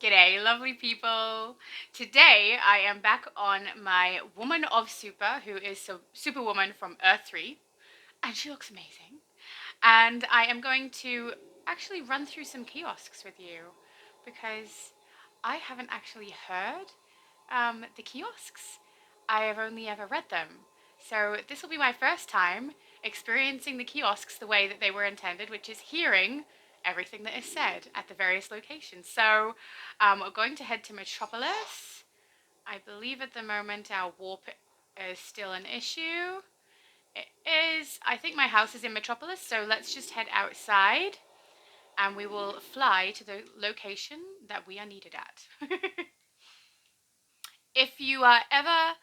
G'day, lovely people. Today I am back on my Woman of Super, who is Superwoman from Earth 3, and she looks amazing. And I am going to actually run through some kiosks with you because I haven't actually heard the kiosks. I have only ever read them. So this will be my first time experiencing the kiosks the way that they were intended, which is hearing everything that is said at the various locations. So we're going to head to Metropolis. I believe at the moment our warp is still an issue. It is. I think my house is in Metropolis, so let's just head outside and we will fly to the location that we are needed at. If you are ever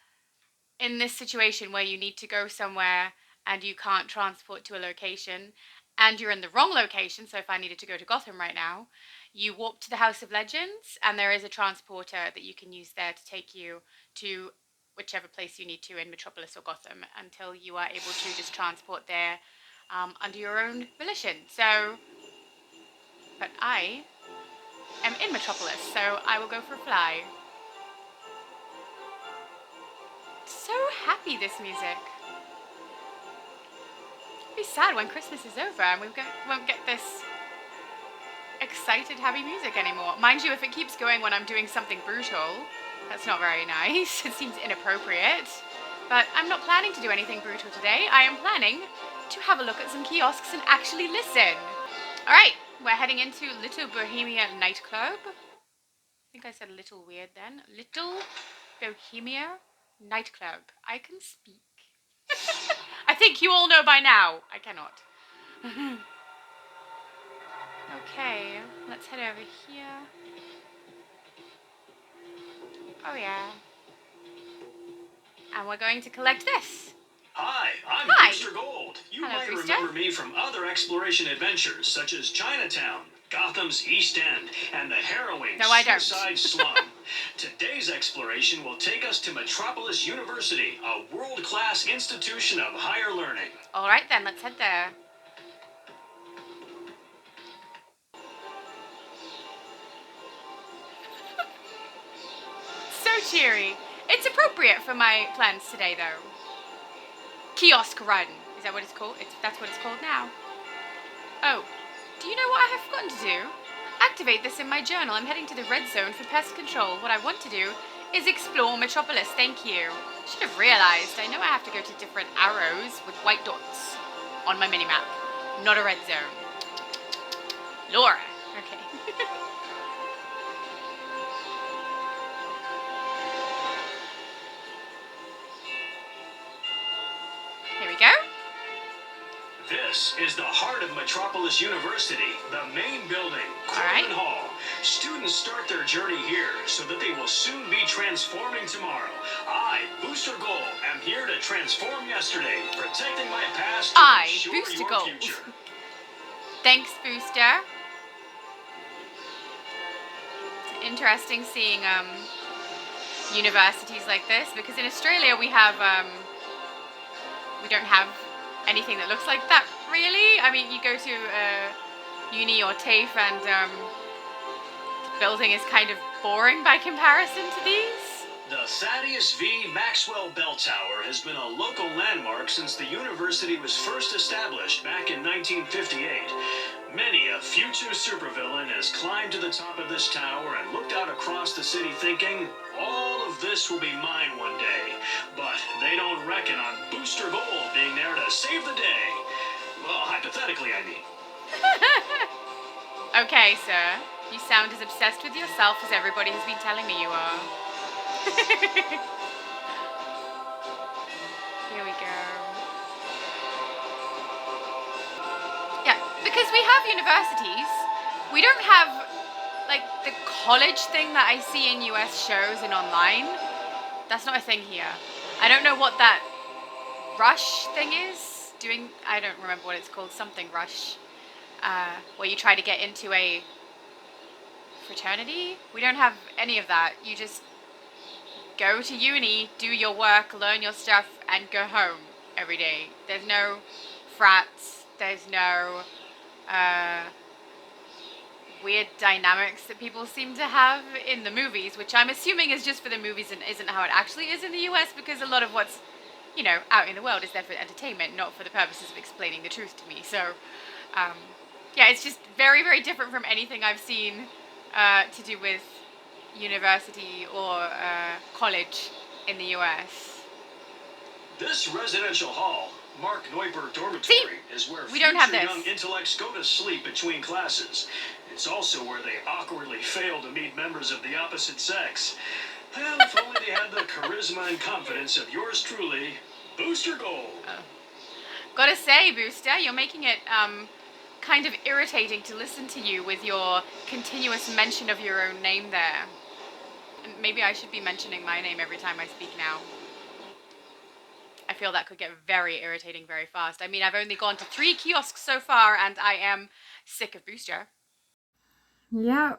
in this situation where you need to go somewhere and you can't transport to a location and you're in the wrong location, so if I needed to go to Gotham right now, you walk to the House of Legends and there is a transporter that you can use there to take you to whichever place you need to in Metropolis or Gotham until you are able to just transport there under your own volition. So, but I am in Metropolis, so I will go for a fly. So happy, this music. It'll be sad when Christmas is over and won't get this excited, happy music anymore. Mind you, if it keeps going when I'm doing something brutal, that's not very nice. It seems inappropriate. But I'm not planning to do anything brutal today. I am planning to have a look at some kiosks and actually listen. Alright, we're heading into Little Bohemia nightclub. I think I said little weird then. Little Bohemia nightclub. I can speak. I think you all know by now. I cannot. Okay, let's head over here. Oh yeah. And we're going to collect this. Hi, I'm Hi. Booster Gold. You Hello, might Booster. remember me from other exploration adventures such as Chinatown, Gotham's East End, and the harrowing No, I don't. Suicide Slum. Today's exploration will take us to Metropolis University, a world-class institution of higher learning. All right then, let's head there. So cheery. It's appropriate for my plans today, though. Kiosk run. Is that what it's called? That's what it's called now. Oh, do you know what I have forgotten to do? Activate this in my journal. I'm heading to the red zone for pest control. What I want to do is explore Metropolis. Thank you. Should have realized. I know I have to go to different arrows with white dots on my minimap. Not a red zone. Laura. Okay. Here we go. This is the heart of Metropolis University, the main building, Coleman Hall. Students start their journey here so that they will soon be transforming tomorrow. I, Booster Gold, am here to transform yesterday, protecting my past to ensure Booster your Gold. future. Thanks, Booster. It's interesting seeing universities like this because in Australia we have we don't have anything that looks like that, really. I mean, you go to uni or TAFE and the building is kind of boring by comparison to these. The Thaddeus V. Maxwell Bell Tower has been a local landmark since the university was first established back in 1958. Many a future supervillain has climbed to the top of this tower and looked out across the city thinking, all of this will be mine one day. But they don't reckon on Booster Gold being there to save the day. Well, hypothetically, I mean. Okay, sir. You sound as obsessed with yourself as everybody has been telling me you are. Here we go. Yeah, because we have universities. We don't have, like, the college thing that I see in US shows and online. That's not a thing here. I don't know what that rush thing is. I don't remember what it's called. Something rush. Where you try to get into a fraternity. We don't have any of that. You just go to uni, do your work, learn your stuff, and go home every day. There's no frats. There's no weird dynamics that people seem to have in the movies, which I'm assuming is just for the movies and isn't how it actually is in the US, because a lot of what's, out in the world is there for entertainment, not for the purposes of explaining the truth to me. So, yeah, it's just very, very different from anything I've seen to do with university or college in the US. This residential hall, Mark Neuberg Dormitory, See? is where We don't have future this. young intellects go to sleep between classes. It's also where they awkwardly fail to meet members of the opposite sex. Well, if only they had the charisma and confidence of yours truly, Booster Gold. Gotta say, Booster, you're making it kind of irritating to listen to you with your continuous mention of your own name there. Maybe I should be mentioning my name every time I speak now. I feel that could get very irritating very fast. I mean, I've only gone to 3 kiosks so far, and I am sick of Booster. Yeah,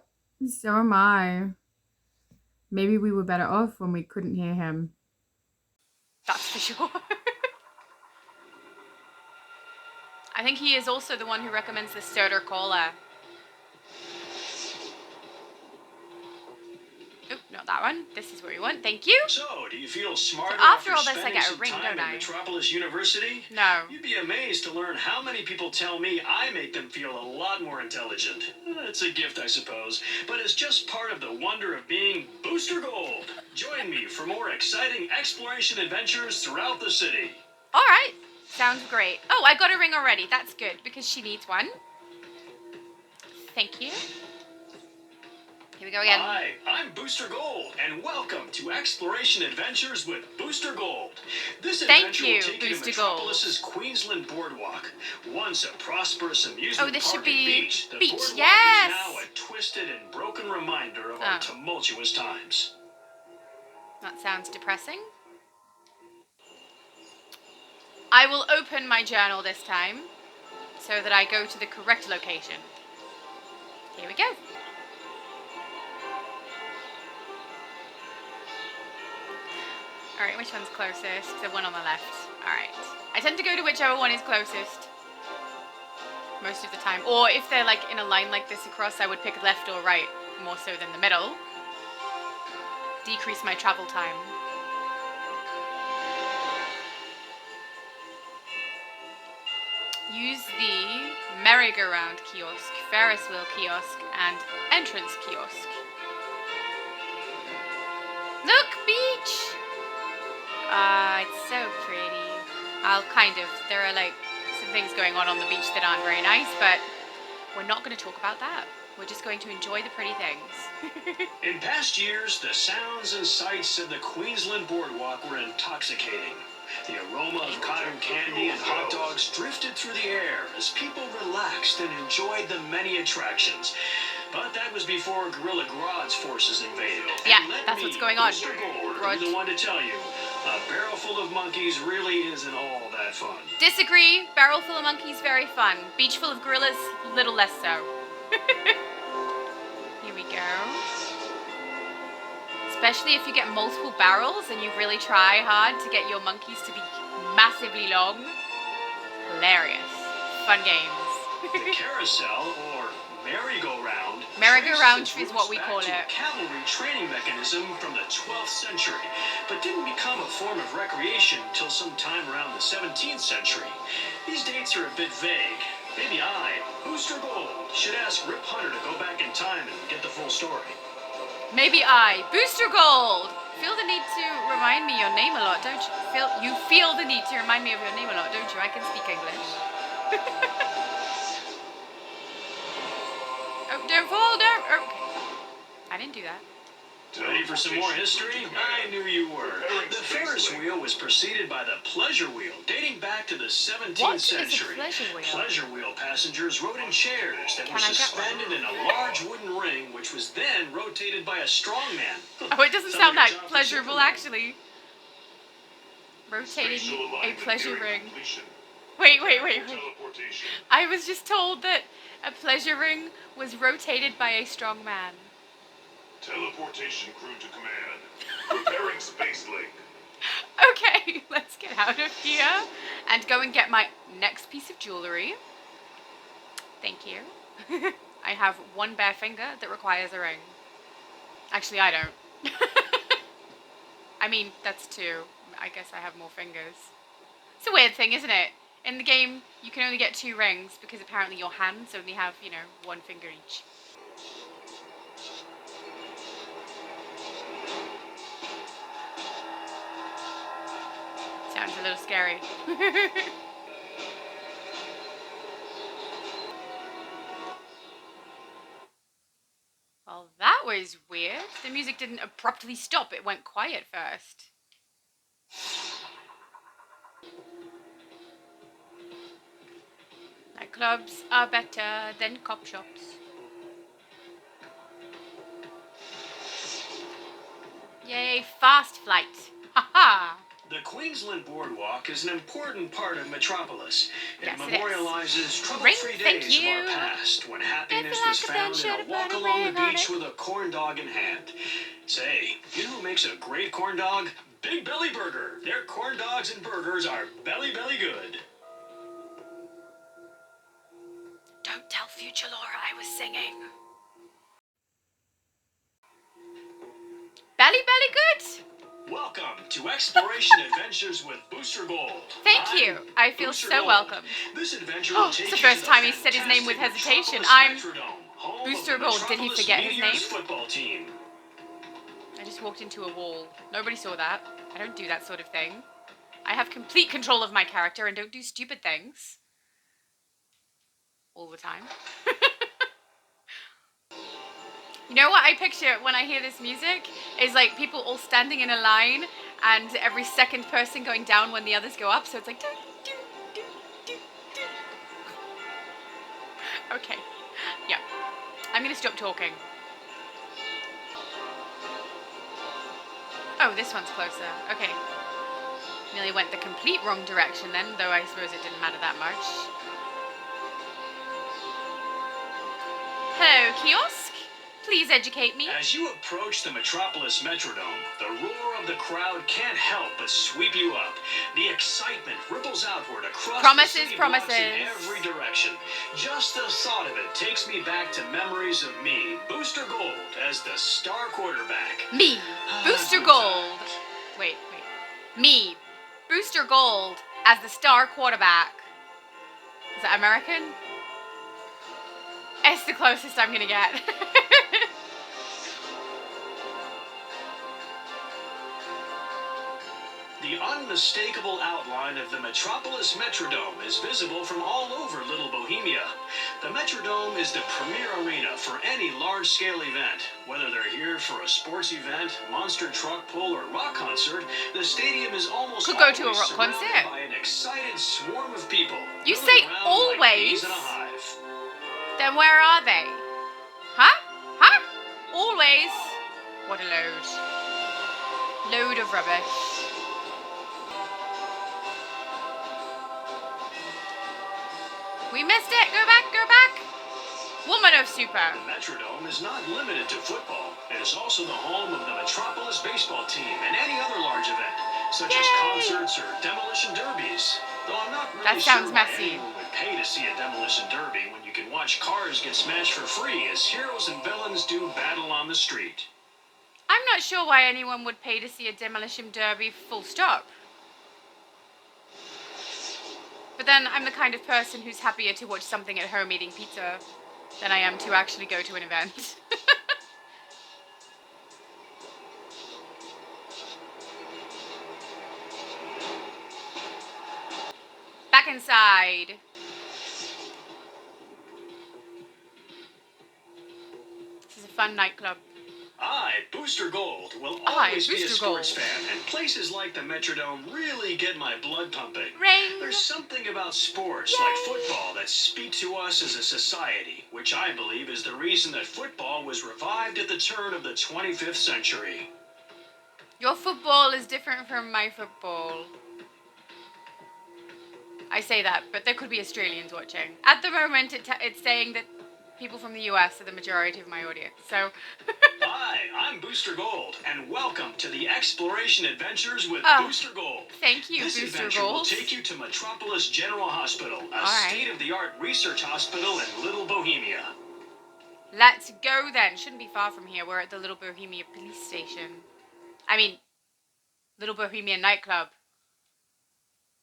so am I. Maybe we were better off when we couldn't hear him. That's for sure. I think he is also the one who recommends the soda cola. Oop, not that one. This is what we want. Thank you. So, do you feel smarter So after all this, I spending get a some ring, time don't at I? Metropolis University? No. You'd be amazed to learn how many people tell me I make them feel a lot more intelligent. It's a gift, I suppose, but it's just part of the wonder of being Booster Gold. Join me for more exciting exploration adventures throughout the city. All right. Sounds great. Oh, I got a ring already. That's good, because she needs one. Thank you. Here we go again. Hi, I'm Booster Gold, and welcome to Exploration Adventures with Booster Gold. This adventure will take you to Metropolis's Queensland Boardwalk. Once a prosperous amusement this park should be and beach, the beach, boardwalk yes! is now a twisted and broken reminder of our tumultuous times. That sounds depressing. I will open my journal this time so that I go to the correct location. Here we go. Alright, which one's closest? The one on the left. Alright. I tend to go to whichever one is closest most of the time. Or if they're like in a line like this across, I would pick left or right more so than the middle. Decrease my travel time. Use the merry-go-round kiosk, Ferris wheel kiosk, and entrance kiosk. Look, beach! It's so pretty. There are like some things going on the beach that aren't very nice, but we're not going to talk about that. We're just going to enjoy the pretty things. In past years, the sounds and sights of the Queensland Boardwalk were intoxicating. The aroma of cotton candy and hot dogs drifted through the air as people relaxed and enjoyed the many attractions. But that was before Gorilla Grodd's forces invaded. Yeah, that's what's going on. Booster Gold will be the one to tell you, a barrel full of monkeys really isn't all that fun. Disagree. Barrel full of monkeys, very fun. Beach full of gorillas, little less so. Here we go. Especially if you get multiple barrels and you really try hard to get your monkeys to be massively long. Hilarious. Fun games. The carousel, or merry-go-round, Merry-go-round traces its is what we roots call back it. to a cavalry training mechanism from the 12th century, but didn't become a form of recreation until sometime around the 17th century. These dates are a bit vague. Maybe I, Booster Gold, should ask Rip Hunter to go back in time and get the full story. Maybe I, Booster Gold, feel the need to remind me your name a lot, don't you? You feel the need to remind me of your name a lot, don't you? I can speak English. Oh, don't fall, don't. Okay. I didn't do that. Ready for some more history? I knew you were. The Ferris wheel was preceded by the pleasure wheel, dating back to the 17th What is a century. pleasure wheel? Pleasure wheel passengers rode in chairs that were suspended in a large wooden ring, which was then rotated by a strongman. Oh, it doesn't sound that pleasurable, actually. Rotating a pleasure ring. Wait. I was just told that a pleasure ring was rotated by a strong man. Teleportation crew to command. Preparing space link. Okay, let's get out of here and go and get my next piece of jewelry. Thank you. I have one bare finger that requires a ring. Actually, I don't. I mean, that's two. I guess I have more fingers. It's a weird thing, isn't it? In the game, you can only get 2 rings because apparently your hands only have, 1 finger each. Sounds a little scary. Well, that was weird. The music didn't abruptly stop. It went quiet first. Nightclubs are better than cop shops. Yay, fast flight. Haha. The Queensland Boardwalk is an important part of Metropolis. It Yes, it is. memorializes Ring, trouble-free thank days of you. our past when happiness Feel was like a found bench in and a a walk bunny along the ring on beach it. with a corn dog in hand. Say, you know who makes a great corn dog? Big Belly Burger. Their corn dogs and burgers are belly good. Don't tell future Laura I was singing. Belly good. Welcome to Exploration Adventures with Booster Gold. Thank I'm you. I feel Booster so Gold. welcome. This adventure will It's take the you first to time he said his name with fantastic hesitation. Metropolis I'm Metrodome, home Booster of the Gold. Did he Metropolis forget his Meteors name? football team. I just walked into a wall. Nobody saw that. I don't do that sort of thing. I have complete control of my character and don't do stupid things. All the time. You know what I picture when I hear this music? Is like people all standing in a line and every second person going down when the others go up. So it's like... Okay. Yeah. I'm going to stop talking. Oh, this one's closer. Okay. Nearly went the complete wrong direction then, though I suppose it didn't matter that much. Hello, Kiosk. Please educate me. As you approach the Metropolis Metrodome, the roar of the crowd can't help but sweep you up. The excitement ripples outward across Promises, the city blocks promises. in every direction. Just the thought of it takes me back to memories of me, Booster Gold, as the star quarterback. Me, Booster Gold. Wait. Me, Booster Gold, as the star quarterback. Is that American? It's the closest I'm gonna get. The unmistakable outline of the Metropolis Metrodome is visible from all over Little Bohemia. The Metrodome is the premier arena for any large-scale event. Whether they're here for a sports event, monster truck pull, or rock concert, the stadium is almost Could go to a always rock surrounded concert. by an excited swarm of people. You milling say around always? like bees in a hive. Then where are they? Huh? Always? What a load. Load of rubbish. We missed it. Go back. WomanOfSuper. The Metrodome is not limited to football. It is also the home of the Metropolis baseball team and any other large event, such as Yay! concerts or demolition derbies. Though I'm not really That sounds sure why messy. anyone would pay to see a demolition derby when you can watch cars get smashed for free as heroes and villains do battle on the street. I'm not sure why anyone would pay to see a demolition derby, full stop. But then I'm the kind of person who's happier to watch something at home eating pizza than I am to actually go to an event. Back inside. This is a fun nightclub. I, Booster Gold, will I, always be a Booster sports Gold. fan, and places like the Metrodome really get my blood pumping. Ring. There's something about sports, like football, that speak to us as a society, which I believe is the reason that football was revived at the turn of the 25th century. Your football is different from my football. I say that, but there could be Australians watching. At the moment, it's saying that people from the US are the majority of my audience, so... Hi, I'm Booster Gold, and welcome to the Exploration Adventures with Oh, Booster Gold. Thank you, This Booster adventure will Gold. take you to Metropolis General Hospital, a right. state-of-the-art research hospital in Little Bohemia. Let's go then. Shouldn't be far from here. We're at the Little Bohemia police station. I mean, Little Bohemia nightclub.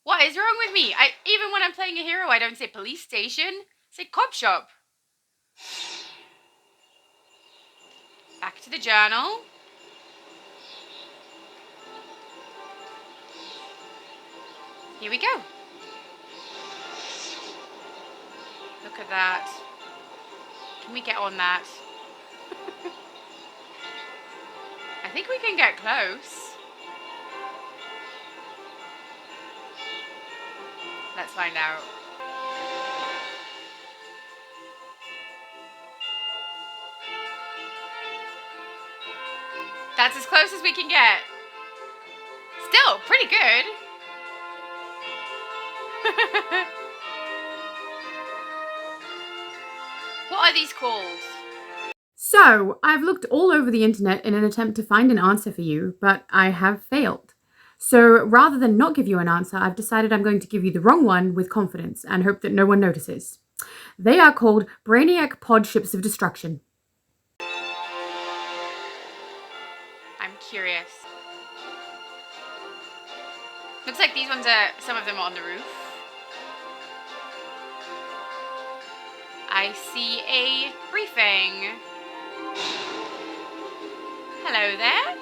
What is wrong with me? Even when I'm playing a hero, I don't say police station. I say cop shop. Back to the journal. Here we go. Look at that. Can we get on that? I think we can get close. Let's find out. That's as close as we can get. Still, pretty good. What are these called? So, I've looked all over the internet in an attempt to find an answer for you, but I have failed. So, rather than not give you an answer, I've decided I'm going to give you the wrong one with confidence and hope that no one notices. They are called Brainiac Pod Ships of Destruction. I'm curious. Looks like these ones are, some of them are on the roof. I see a briefing. Hello there.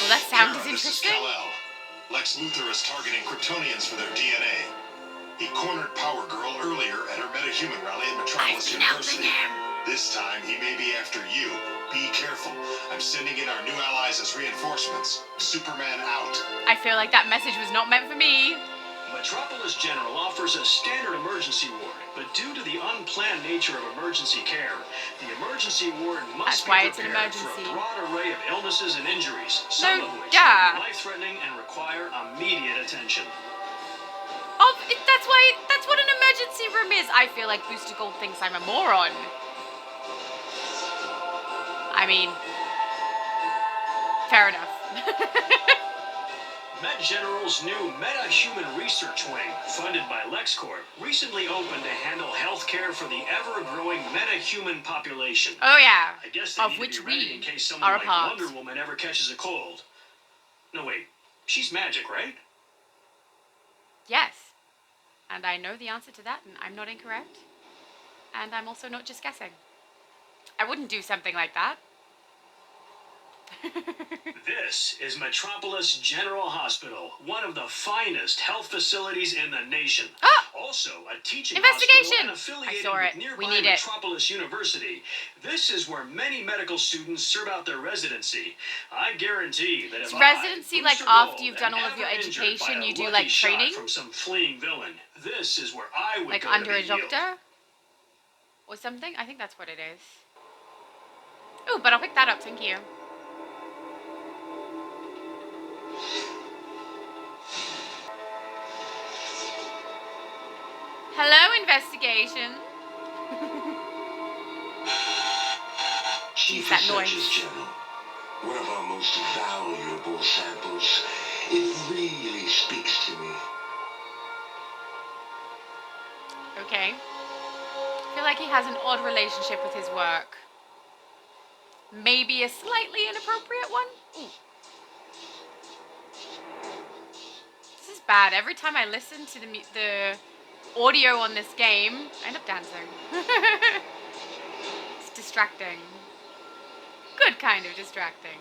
Well, that sound is interesting. This is Kal-El. Lex Luthor is targeting Kryptonians for their DNA. He cornered Power Girl earlier at her metahuman rally at Metropolis University. This time, he may be after you. Be careful. I'm sending in our new allies as reinforcements. Superman out. I feel like that message was not meant for me. Metropolis General offers a standard emergency ward, but due to the unplanned nature of emergency care, the emergency ward must That's why be it's an prepared for emergency. a broad array of illnesses and injuries, some No, of which duh. may be life-threatening and require immediate attention. Oh, that's what an emergency room is. I feel like Booster Gold thinks I'm a moron. I mean, fair enough. Met General's new Meta-Human Research Wing, funded by LexCorp, recently opened to handle healthcare for the ever-growing meta-human population. Oh yeah, I guess they of need which to be ready we in case someone are a like part. Wonder Woman ever catches a cold. No, wait. She's magic, right? Yes. And I know the answer to that, and I'm not incorrect. And I'm also not just guessing. I wouldn't do something like that. This is Metropolis General Hospital, one of the finest health facilities in the nation. Ah! Also, a teaching Investigation! hospital and affiliated I saw it. with nearby We need it. Metropolis University. This is where many medical students serve out their residency. I guarantee that if Is I, residency like Booster after Gold, you've done am all of your ever injured education, by a you do lucky like shot training? from some fleeing villain, this is where I would Like go under to a be healed. doctor? Or something? I think that's what it is. Oh, but I'll pick that up, thank you. Hello, investigation. Chief that Researchers noise. General, one of our most valuable samples. It really speaks to me. Okay. I feel like he has an odd relationship with his work. Maybe a slightly inappropriate one? Ooh. This is bad. Every time I listen to the audio on this game, I end up dancing. It's distracting. Good kind of distracting.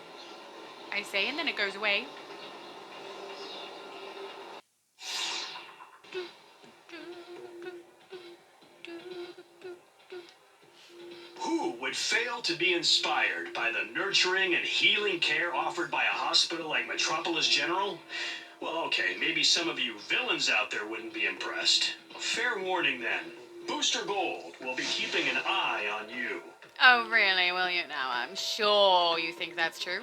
I say, and then it goes away. Who would fail to be inspired by the nurturing and healing care offered by a hospital like Metropolis General? Well, okay, maybe some of you villains out there wouldn't be impressed. Fair warning then. Booster Gold will be keeping an eye on you. Oh, really? Will you now? I'm sure you think that's true.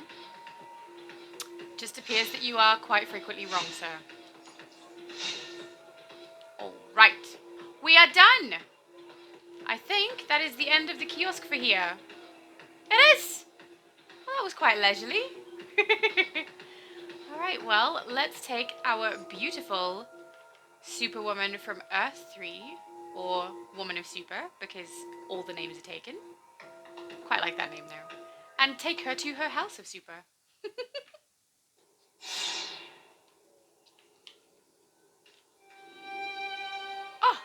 Just appears that you are quite frequently wrong, sir. All right. We are done. I think that is the end of the kiosk for here. It is! Well, that was quite leisurely. Alright, well, let's take our beautiful Superwoman from Earth 3. or Woman of Super, because all the names are taken. Quite like that name though. And take her to her house of super. Oh,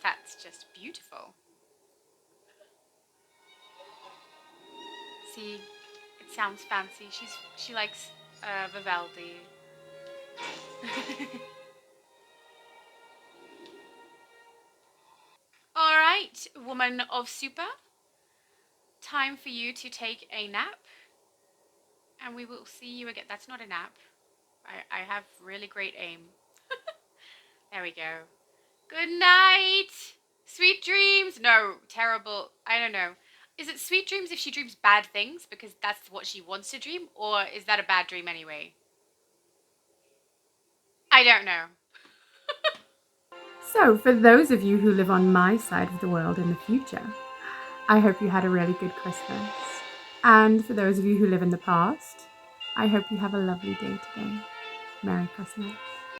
that's just beautiful. See, it sounds fancy. She likes Vivaldi. All right, Woman of Super. Time for you to take a nap, and we will see you again. That's not a nap. I have really great aim. There we go. Good night. Sweet dreams. No, terrible. I don't know. Is it sweet dreams if she dreams bad things because that's what she wants to dream? Or is that a bad dream anyway? I don't know. So, for those of you who live on my side of the world in the future, I hope you had a really good Christmas. And for those of you who live in the past, I hope you have a lovely day today. Merry Christmas.